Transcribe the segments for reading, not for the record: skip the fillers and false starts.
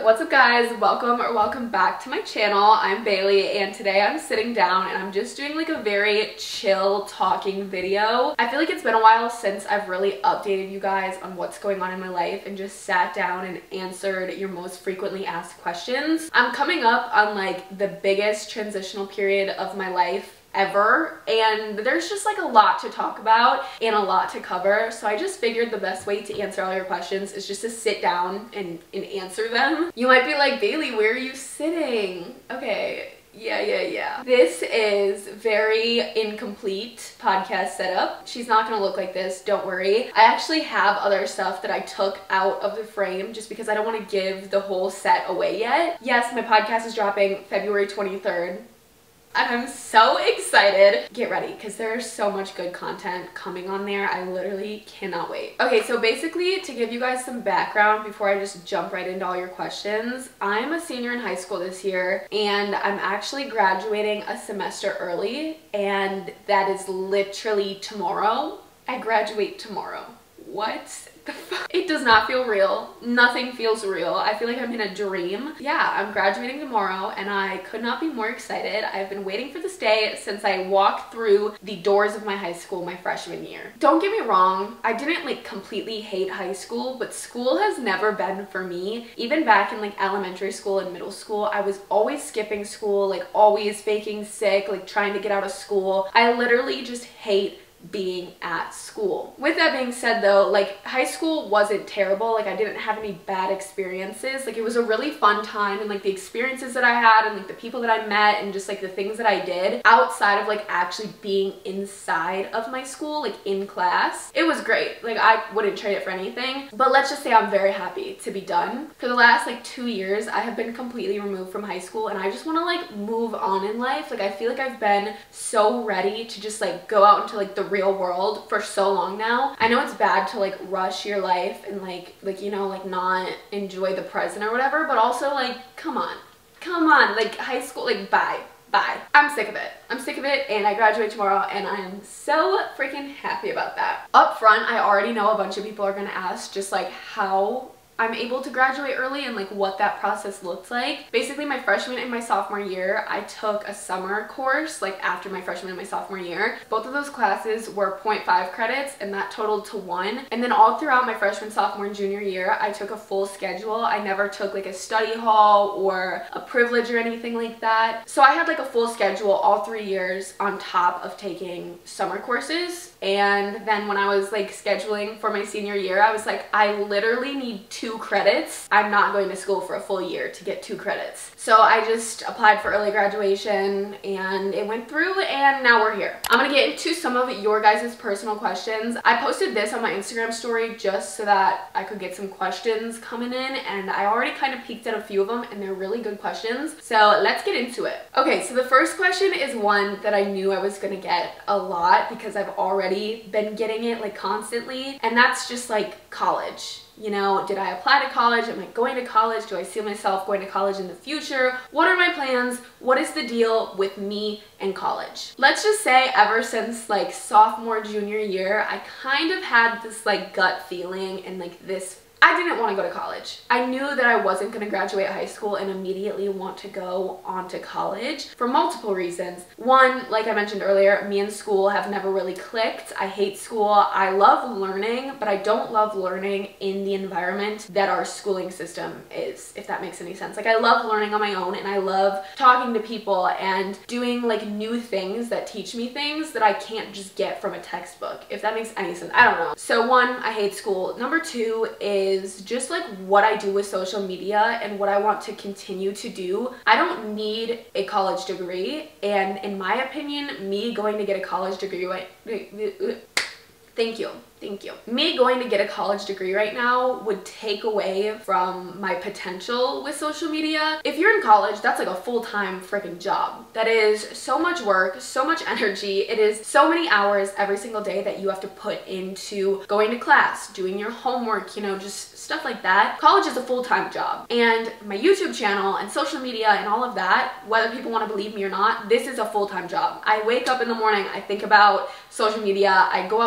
What's up guys, welcome back to my channel. I'm Bailey and today I'm sitting down and I'm just doing like a very chill talking video. I feel like it's been a while since I've really updated you guys on what's going on in my life and just sat down and answered your most frequently asked questions. I'm coming up on like the biggest transitional period of my life ever, and there's just like a lot to talk about and a lot to cover, so I just figured the best way to answer all your questions is just to sit down and answer them. You might be like, Bailey, where are you sitting? Okay, yeah. This is very incomplete podcast setup. She's not gonna look like this, don't worry. I actually have other stuff that I took out of the frame just because I don't want to give the whole set away yet. Yes, my podcast is dropping February 23rd. I'm so excited. Get ready because there's so much good content coming on there. I literally cannot wait. Okay, so basically to give you guys some background before I just jump right into all your questions, I'm a senior in high school this year and I'm actually graduating a semester early, and that is literally tomorrow. I graduate tomorrow. What the fuck? It does not feel real. Nothing feels real. I feel like I'm in a dream. Yeah, I'm graduating tomorrow and I could not be more excited. I've been waiting for this day since I walked through the doors of my high school my freshman year. Don't get me wrong, I didn't like completely hate high school, but school has never been for me. Even back in like elementary school and middle school, I was always skipping school, like always faking sick, like trying to get out of school. I literally just hate being at school. With that being said though, like high school wasn't terrible. Like I didn't have any bad experiences. Like it was a really fun time, and like the experiences that I had and like the people that I met and just like the things that I did outside of like actually being inside of my school, like in class, it was great. Like I wouldn't trade it for anything. But let's just say I'm very happy to be done. For the last like 2 years, I have been completely removed from high school and I just want to like move on in life. Like I feel like I've been so ready to just like go out into like the real world for so long now. I know it's bad to like rush your life and like you know, like not enjoy the present or whatever, but also like come on, like high school, like bye. I'm sick of it and I graduate tomorrow and I am so freaking happy about that. Up front, I already know a bunch of people are gonna ask just like how I'm able to graduate early and like what that process looks like. Basically my freshman and my sophomore year, I took a summer course like after my freshman and my sophomore year. Both of those classes were 0.5 credits and that totaled to 1. And then all throughout my freshman, sophomore, and junior year, I took a full schedule. I never took like a study hall or a privilege or anything like that. So I had like a full schedule all 3 years on top of taking summer courses. And then when I was like scheduling for my senior year, I was like, I literally need 2 credits. I'm not going to school for a full year to get 2 credits. So I just applied for early graduation and it went through and now we're here. I'm gonna get into some of your guys' personal questions. I posted this on my Instagram story just so that I could get some questions coming in, and I already kind of peeked at a few of them and they're really good questions. So let's get into it. Okay, so the first question is one that I knew I was gonna get a lot because I've already been getting it like constantly, and that's just like college. You know, did I apply to college? Am I going to college? Do I see myself going to college in the future? What are my plans? What is the deal with me and college? Let's just say ever since like sophomore, junior year, I kind of had this like gut feeling and like this, I didn't want to go to college. I knew that I wasn't going to graduate high school and immediately want to go on to college for multiple reasons. One, like I mentioned earlier, me and school have never really clicked. I hate school. I love learning, but I don't love learning in the environment that our schooling system is, if that makes any sense. Like I love learning on my own and I love talking to people and doing like new things that teach me things that I can't just get from a textbook, if that makes any sense. I don't know. So one, I hate school. Number two is just like what I do with social media and what I want to continue to do. I don't need a college degree, and in my opinion, me going to get a college degree Thank you. Me going to get a college degree right now would take away from my potential with social media. If you're in college, that's like a full-time freaking job. That is so much work, so much energy. It is so many hours every single day that you have to put into going to class, doing your homework, you know, just stuff like that. College is a full-time job. And my YouTube channel and social media and all of that, whether people want to believe me or not, this is a full-time job. I wake up in the morning, I think about social media, I go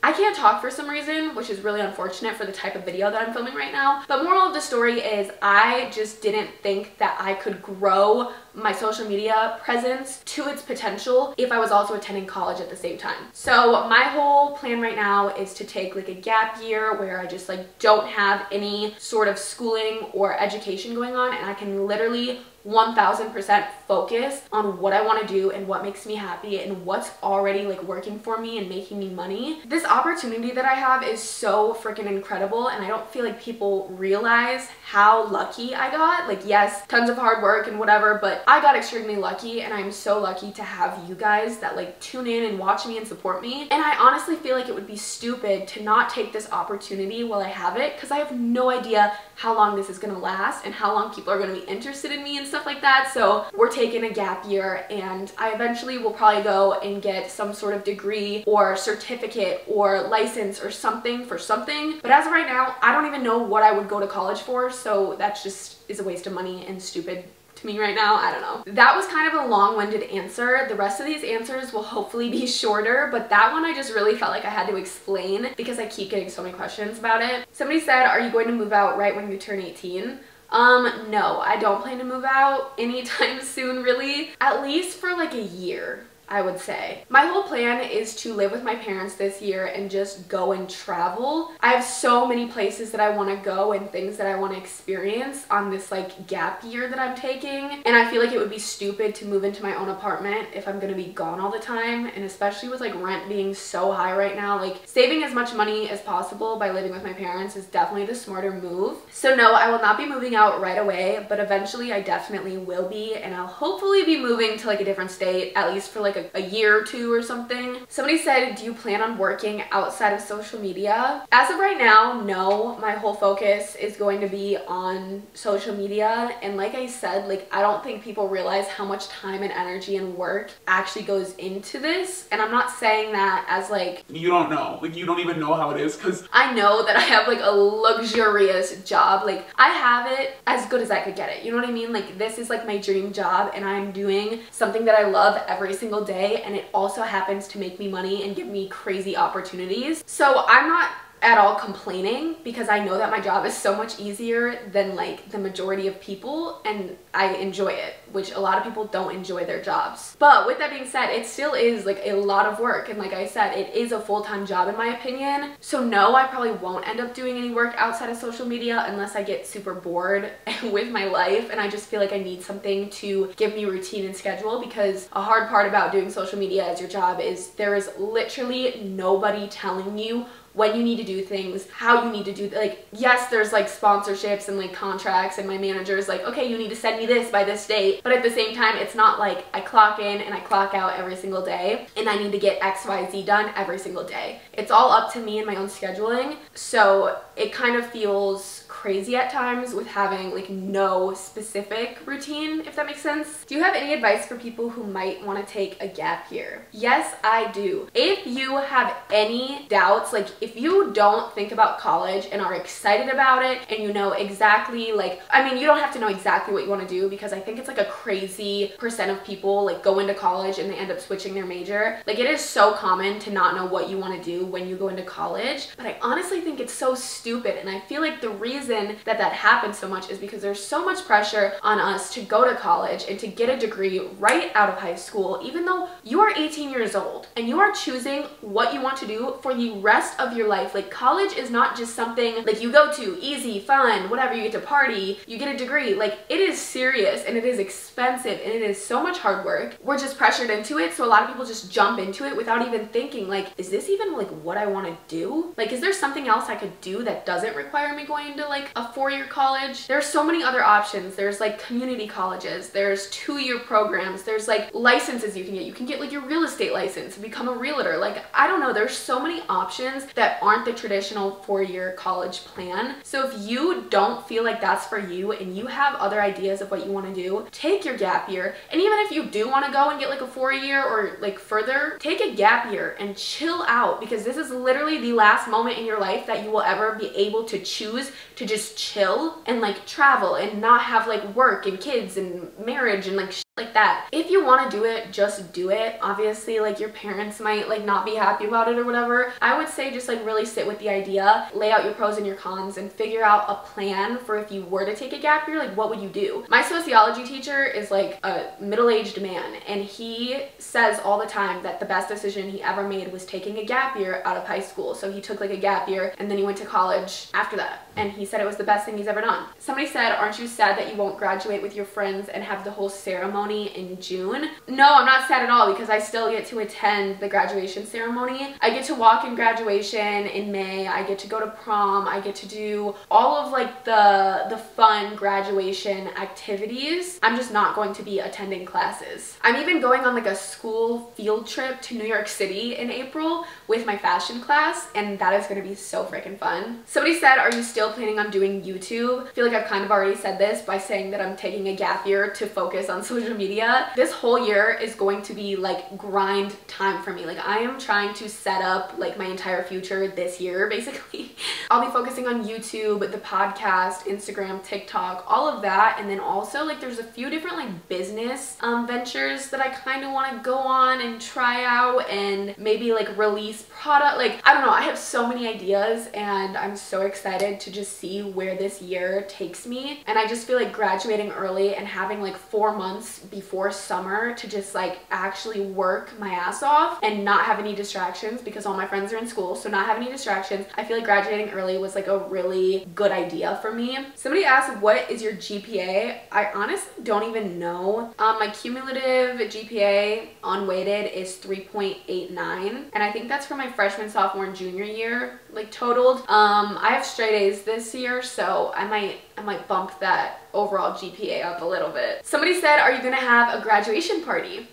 I can't talk for some reason, which is really unfortunate for the type of video that I'm filming right now. But moral of the story is I just didn't think that I could grow my social media presence to its potential if I was also attending college at the same time. So my whole plan right now is to take like a gap year where I just like don't have any sort of schooling or education going on, and I can literally 1000% focus on what I want to do and what makes me happy and what's already like working for me and making me money. This opportunity that I have is so freaking incredible, and I don't feel like people realize how lucky I got. Like, yes, tons of hard work and whatever, but I got extremely lucky, and I'm so lucky to have you guys that like tune in and watch me and support me. And I honestly feel like it would be stupid to not take this opportunity while I have it, because I have no idea how long this is going to last and how long people are going to be interested in me and stuff like that. So we're taking a gap year, and I eventually will probably go and get some sort of degree or certificate or license or something for something. But as of right now, I don't even know what I would go to college for, so that just is a waste of money and stupid to me right now. I don't know. That was kind of a long-winded answer. The rest of these answers will hopefully be shorter, but that one I just really felt like I had to explain because I keep getting so many questions about it. Somebody said, are you going to move out right when you turn 18? No, I don't plan to move out anytime soon, really. At least for like a year, I would say. My whole plan is to live with my parents this year and just go and travel. I have so many places that I want to go and things that I want to experience on this like gap year that I'm taking. And I feel like it would be stupid to move into my own apartment if I'm going to be gone all the time. And especially with like rent being so high right now, like saving as much money as possible by living with my parents is definitely the smarter move. So no, I will not be moving out right away, but eventually I definitely will be. And I'll hopefully be moving to like a different state, at least for like a year or two or something. Somebody said, do you plan on working outside of social media? As of right now, no. My whole focus is going to be on social media, and like I said, like I don't think people realize how much time and energy and work actually goes into this. And I'm not saying that as like you don't know, like you don't even know how it is, because I know that I have like a luxurious job. Like I have it as good as I could get it, you know what I mean? Like this is like my dream job, and I'm doing something that I love every single day, and it also happens to make me money and give me crazy opportunities. So I'm not at all complaining because I know that my job is so much easier than like the majority of people, and I enjoy it, which a lot of people don't enjoy their jobs. But with that being said, it still is like a lot of work, and like I said, it is a full-time job in my opinion. So no, I probably won't end up doing any work outside of social media unless I get super bored with my life and I just feel like I need something to give me routine and schedule, because a hard part about doing social media as your job is there is literally nobody telling you when you need to do things, how you need to do, like, yes, there's like sponsorships and like contracts, and my manager is like, okay, you need to send me this by this date, but at the same time, it's not like I clock in and I clock out every single day and I need to get XYZ done every single day. It's all up to me and my own scheduling, so it kind of feels crazy at times with having like no specific routine, if that makes sense. Do you have any advice for people who might want to take a gap year? Yes, I do. If you have any doubts, like if you don't think about college and are excited about it and you know exactly, like, I mean, you don't have to know exactly what you want to do, because I think it's like a crazy percent of people like go into college and they end up switching their major. Like it is so common to not know what you want to do when you go into college, but I honestly think it's so stupid, and I feel like the reason that happens so much is because there's so much pressure on us to go to college and to get a degree right out of high school, even though you are 18 years old and you are choosing what you want to do for the rest of your life. Like college is not just something like you go to easy, fun, whatever, you get to party, you get a degree. Like it is serious and it is expensive and it is so much hard work. We're just pressured into it, so a lot of people just jump into it without even thinking like, is this even like what I want to do? Like, is there something else I could do that doesn't require me going to like a 4-year college? There's so many other options. There's like community colleges, there's 2-year programs, there's like licenses you can get. You can get like your real estate license and become a realtor. Like, I don't know, there's so many options that aren't the traditional 4-year college plan. So if you don't feel like that's for you and you have other ideas of what you want to do, take your gap year. And even if you do want to go and get like a 4-year or like further, take a gap year and chill out, because this is literally the last moment in your life that you will ever be able to choose to just chill and like travel and not have like work and kids and marriage and like like that. If you want to do it, just do it. Obviously, like, your parents might like not be happy about it or whatever. I would say just like really sit with the idea, lay out your pros and your cons, and figure out a plan for if you were to take a gap year, like what would you do? My sociology teacher is like a middle-aged man, and he says all the time that the best decision he ever made was taking a gap year out of high school. So he took like a gap year and then he went to college after that, and he said it was the best thing he's ever done. Somebody said, aren't you sad that you won't graduate with your friends and have the whole ceremony in June? No, I'm not sad at all, because I still get to attend the graduation ceremony. I get to walk in graduation in May. I get to go to prom. I get to do all of like the fun graduation activities. I'm just not going to be attending classes. I'm even going on like a school field trip to New York City in April with my fashion class, and that is going to be so freaking fun. Somebody said, are you still planning on doing YouTube? I feel like I've kind of already said this by saying that I'm taking a gap year to focus on social media. This whole year is going to be like grind time for me. Like, I am trying to set up like my entire future this year, basically. I'll be focusing on YouTube, the podcast, Instagram, TikTok, all of that. And then also like there's a few different like business ventures that I kind of want to go on and try out and maybe like release product. Like, I don't know, I have so many ideas and I'm so excited to just see where this year takes me. And I just feel like graduating early and having like 4 months before summer to just like actually work my ass off and not have any distractions, because all my friends are in school, so not have any distractions. I feel like graduating early was like a really good idea for me. Somebody asked, what is your GPA? I honestly don't even know. My cumulative GPA unweighted is 3.89, and I think that's for my freshman, sophomore, and junior year, like totaled. I have straight A's this year, so I might bump that overall GPA up a little bit. Somebody said, are you gonna have a graduation party?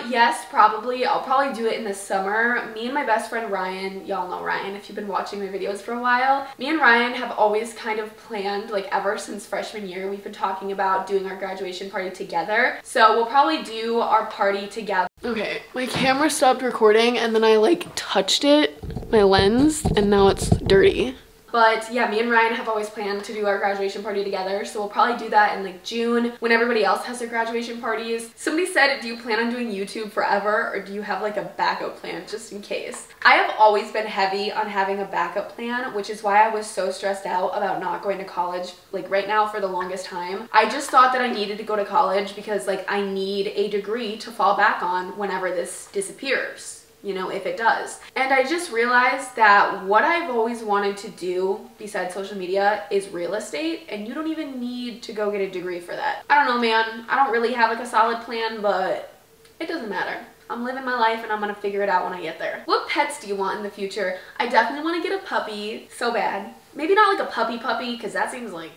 Yes, probably. I'll probably do it in the summer. Me and my best friend Ryan, y'all know Ryan if you've been watching my videos for a while, me and Ryan have always kind of planned, like ever since freshman year, we've been talking about doing our graduation party together. So we'll probably do our party together. Okay, my camera stopped recording and then I like touched it, my lens, and now it's dirty. But yeah, me and Ryan have always planned to do our graduation party together, so we'll probably do that in like June when everybody else has their graduation parties. Somebody said, do you plan on doing YouTube forever, or do you have like a backup plan just in case? I have always been heavy on having a backup plan, which is why I was so stressed out about not going to college like right now for the longest time. I just thought that I needed to go to college because like I need a degree to fall back on whenever this disappears, you know, if it does. And I just realized that what I've always wanted to do besides social media is real estate, and you don't even need to go get a degree for that. I don't know, man. I don't really have like a solid plan, but it doesn't matter. I'm living my life and I'm gonna figure it out when I get there. What pets do you want in the future? I definitely want to get a puppy so bad. Maybe not like a puppy because that seems like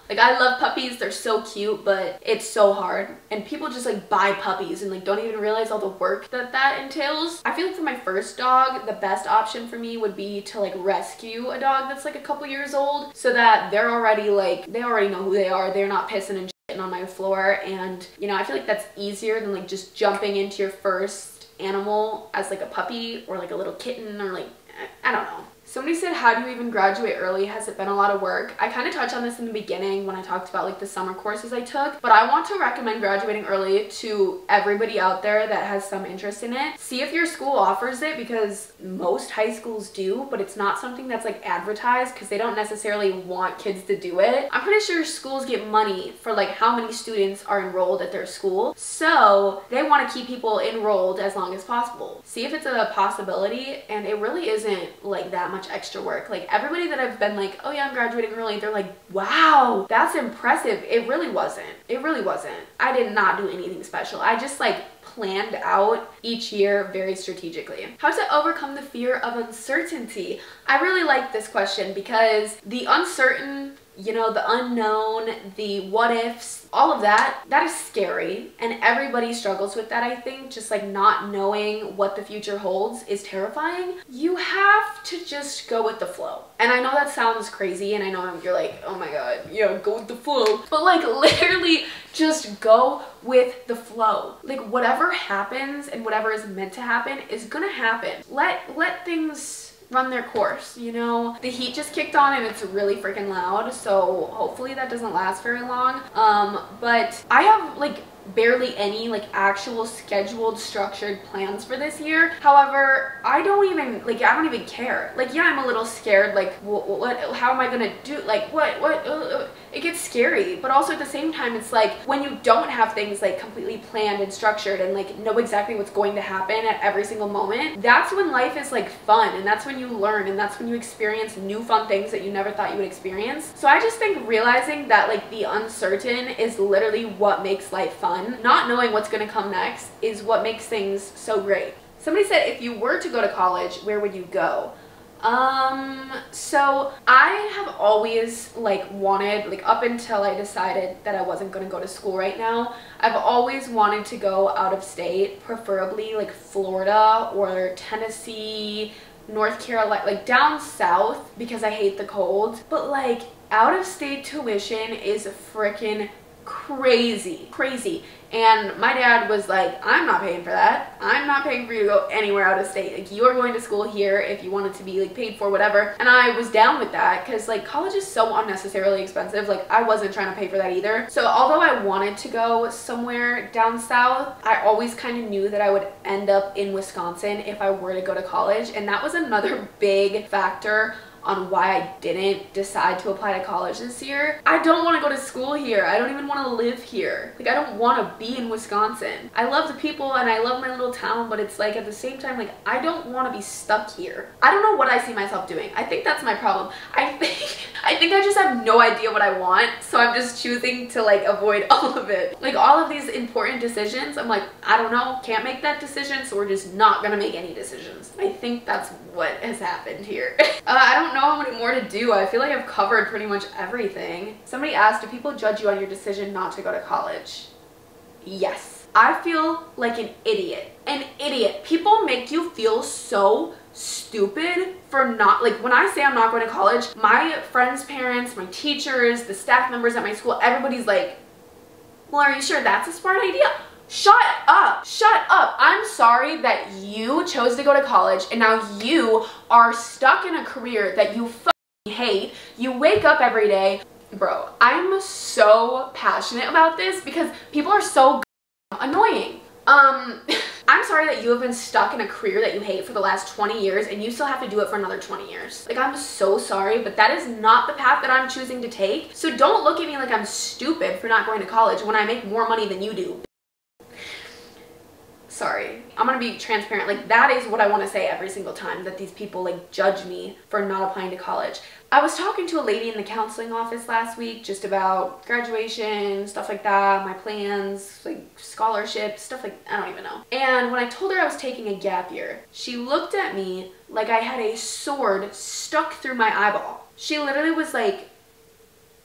like, I love puppies, they're so cute, but it's so hard. And people just like buy puppies and like don't even realize all the work that that entails. I feel like for my first dog, the best option for me would be to like rescue a dog that's like a couple years old, so that they're already like, they already know who they are. They're not pissing and shitting on my floor. And you know, I feel like that's easier than like just jumping into your first animal as like a puppy or like a little kitten or like, I don't know. Somebody said, how do you even graduate early? Has it been a lot of work? I kind of touched on this in the beginning when I talked about like the summer courses I took, but I want to recommend graduating early to everybody out there that has some interest in it. See if your school offers it, because most high schools do, but it's not something that's like advertised because they don't necessarily want kids to do it. I'm pretty sure schools get money for like how many students are enrolled at their school, so they want to keep people enrolled as long as possible. See if it's a possibility, and it really isn't like that much extra work. Like, everybody that I've been like, oh yeah, I'm graduating early, they're like, wow, that's impressive. It really wasn't. It really wasn't. I did not do anything special. I just like planned out each year very strategically. How to overcome the fear of uncertainty? I really like this question because the uncertain, you know, the unknown, the what ifs, all of that, that is scary, and everybody struggles with that. I think just like not knowing what the future holds is terrifying. You have to just go with the flow. And I know that sounds crazy, and I know you're like, oh my god, yeah, go with the flow, but like literally just go with the flow. Like, whatever happens and whatever is meant to happen is gonna happen. Let things run their course, you know? The heat just kicked on and it's really freaking loud, so hopefully that doesn't last very long. But I have like barely any like actual scheduled structured plans for this year. However, I don't even care. Like, yeah, I'm a little scared, like what how am I gonna do, like what it gets scary, but also at the same time it's like when you don't have things like completely planned and structured and like know exactly what's going to happen at every single moment, that's when life is like fun, and that's when you learn, and that's when you experience new fun things that you never thought you would experience. So I just think realizing that like the uncertain is literally what makes life fun. Not knowing what's going to come next is what makes things so great. Somebody said, if you were to go to college, where would you go? So I have always like wanted, like up until I decided that I wasn't going to go to school right now, I've always wanted to go out of state, preferably like Florida or Tennessee, North Carolina, like down south, because I hate the cold. But like out of state tuition is freaking crazy. And my dad was like, I'm not paying for that. I'm not paying for you to go anywhere out of state. Like, you are going to school here if you want it to be like paid for, whatever. And I was down with that because like college is so unnecessarily expensive. Like, I wasn't trying to pay for that either. So although I wanted to go somewhere down south, I always kind of knew that I would end up in Wisconsin if I were to go to college. And that was another big factor on why I didn't decide to apply to college this year. I don't want to go to school here. I don't even want to live here. Like, I don't want to be in Wisconsin. I love the people and I love my little town, but it's like at the same time, like, I don't want to be stuck here. I don't know what I see myself doing. I think that's my problem. I think I just have no idea what I want, so I'm just choosing to like avoid all of it. Like, all of these important decisions, I'm like, I don't know, can't make that decision, so we're just not gonna make any decisions. I think that's what has happened here. I don't know how many more to do. I feel like I've covered pretty much everything. Somebody asked, do people judge you on your decision not to go to college? Yes. I feel like an idiot. An idiot. People make you feel so stupid for not, like, when I say I'm not going to college, my friends' parents, my teachers, the staff members at my school, everybody's like, well, are you sure that's a smart idea? Shut up. Shut up. I'm sorry that you chose to go to college and now you are stuck in a career that you fucking hate. You wake up every day. Bro, I'm so passionate about this because people are so annoying. I'm sorry that you have been stuck in a career that you hate for the last 20 years and you still have to do it for another 20 years. Like, I'm so sorry, but that is not the path that I'm choosing to take. So don't look at me like I'm stupid for not going to college when I make more money than you do. Sorry, I'm gonna be transparent. Like, that is what I want to say every single time that these people like judge me for not applying to college. I was talking to a lady in the counseling office last week just about graduation, stuff like that, my plans, like scholarships, stuff like, I don't even know. And when I told her I was taking a gap year, she looked at me like I had a sword stuck through my eyeball. She literally was like,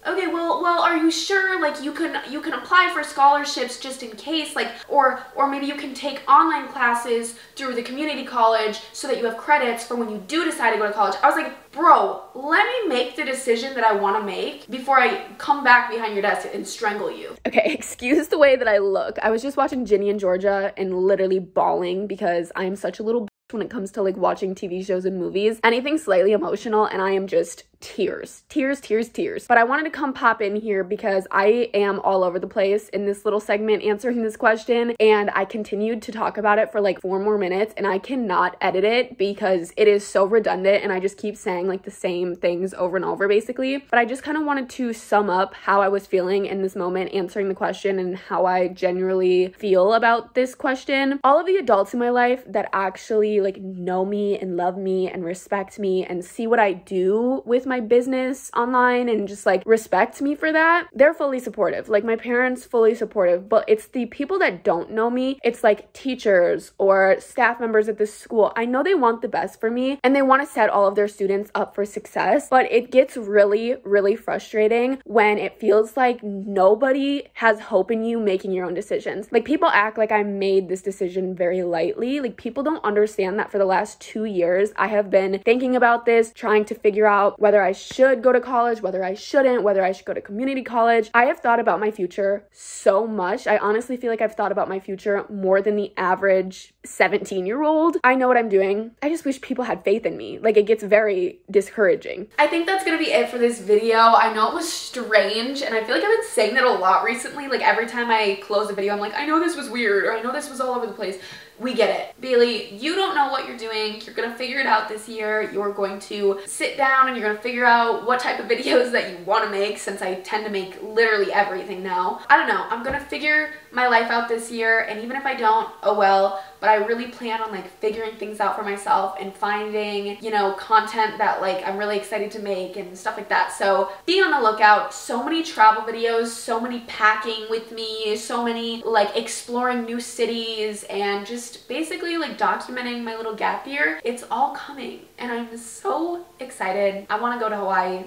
okay, well, are you sure, like, you can apply for scholarships just in case, like, or maybe you can take online classes through the community college so that you have credits for when you do decide to go to college. I was like, bro, let me make the decision that I want to make before I come back behind your desk and strangle you. Okay, excuse the way that I look. I was just watching Ginny and Georgia and literally bawling because I'm such a little when it comes to like watching TV shows and movies. Anything slightly emotional and I am just tears. But I wanted to come pop in here because I am all over the place in this little segment answering this question, and I continued to talk about it for like 4 more minutes and I cannot edit it because it is so redundant and I just keep saying like the same things over and over basically. But I just kind of wanted to sum up how I was feeling in this moment answering the question and how I generally feel about this question. All of the adults in my life that actually like know me and love me and respect me and see what I do with my business online and just like respect me for that, they're fully supportive. Like, my parents, fully supportive. But it's the people that don't know me, it's like teachers or staff members at this school. I know they want the best for me and they want to set all of their students up for success, but it gets really frustrating when it feels like nobody has hope in you making your own decisions. Like, people act like I made this decision very lightly. Like, people don't understand understand that for the last 2 years, I have been thinking about this, trying to figure out whether I should go to college, whether I shouldn't, whether I should go to community college. I have thought about my future so much. I honestly feel like I've thought about my future more than the average 17-year-old. I know what I'm doing. I just wish people had faith in me. Like, it gets very discouraging. I think that's gonna be it for this video. I know it was strange, and I feel like I've been saying that a lot recently. Like, every time I close a video, I'm like, I know this was weird, or I know this was all over the place. We get it. Bailey, you don't know what you're doing. You're gonna figure it out this year. You're going to sit down and you're gonna figure out what type of videos that you wanna make, since I tend to make literally everything now. I don't know. I'm gonna figure my life out this year, and even if I don't, oh well. But I really plan on like figuring things out for myself and finding, you know, content that like I'm really excited to make and stuff like that. So be on the lookout. So many travel videos, so many packing with me, so many like exploring new cities, and just basically like documenting my little gap year. It's all coming, and I'm so excited. I want to go to Hawaii.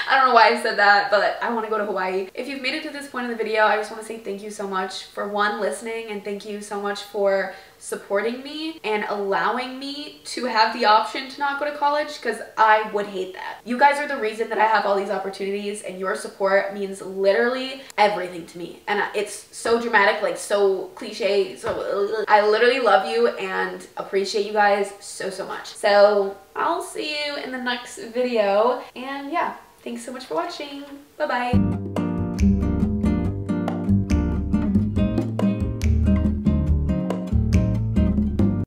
I don't know why I said that, but I want to go to Hawaii. If you've made it to this point in the video, I just want to say thank you so much for listening, and thank you so much for supporting me and allowing me to have the option to not go to college, because I would hate that. You guys are the reason that I have all these opportunities, and your support means literally everything to me. And it's so dramatic, like so cliche, so I literally love you and appreciate you guys so much. So I'll see you in the next video, and yeah, thanks so much for watching. Bye bye.